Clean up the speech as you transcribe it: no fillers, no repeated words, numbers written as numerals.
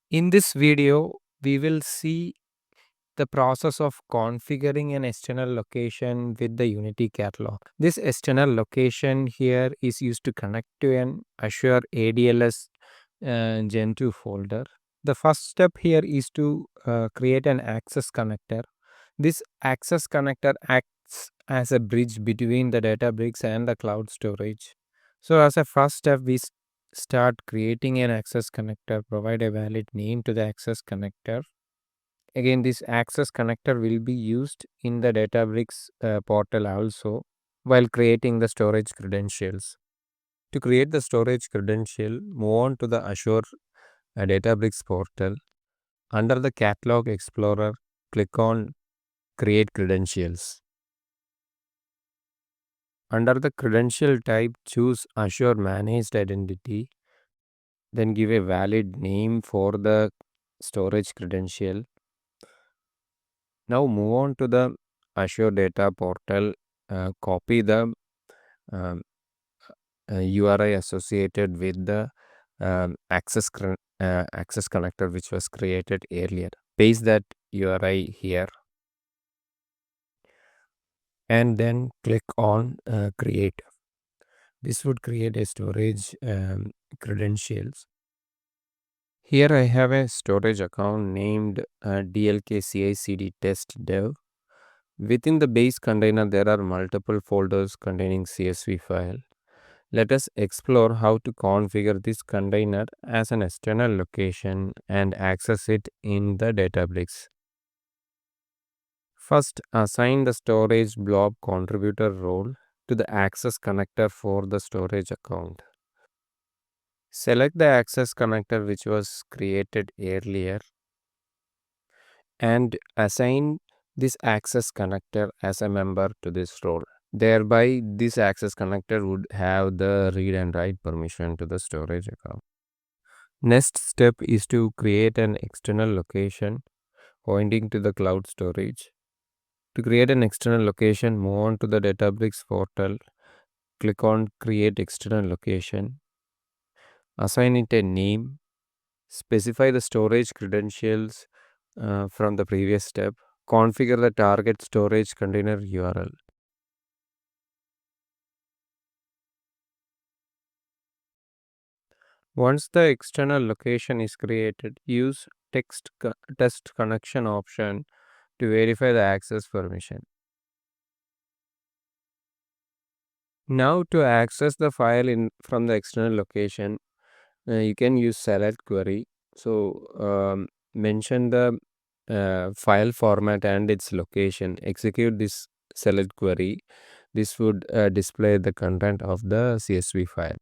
In this video, we will see the process of configuring an external location with the Unity catalog. This external location here is used to connect to an Azure ADLS Gen 2 folder. The first step here is to create an access connector. This access connector acts as a bridge between the Databricks and the cloud storage. So, as a first step, we start creating an access connector, provide a valid name to the access connector. Again, this access connector will be used in the Databricks portal also while creating the storage credentials. To create the storage credential, move on to the Azure Databricks portal. Under the Catalog Explorer, click on Create Credentials. Under the credential type, choose Azure Managed Identity. Then give a valid name for the storage credential. Now move on to the Azure Data Portal. Copy the um, URI associated with the access connector which was created earlier. Paste that URI here and then click on create. This would create a storage credentials. Here I have a storage account named DLK test dev. Within the base container, there are multiple folders containing CSV file. Let us explore how to configure this container as an external location and access it in the Databricks. First, assign the storage blob contributor role to the access connector for the storage account. Select the access connector which was created earlier and assign this access connector as a member to this role. Thereby, this access connector would have the read and write permission to the storage account. Next step is to create an external location pointing to the cloud storage. To create an external location, move on to the Databricks portal. Click on Create External Location. Assign it a name. Specify the storage credentials from the previous step. Configure the target storage container URL. Once the external location is created, use test connection option to verify the access permission. Now to access the file from the external location, you can use select query. So mention the file format and its location. Execute this select query. This would display the content of the CSV file.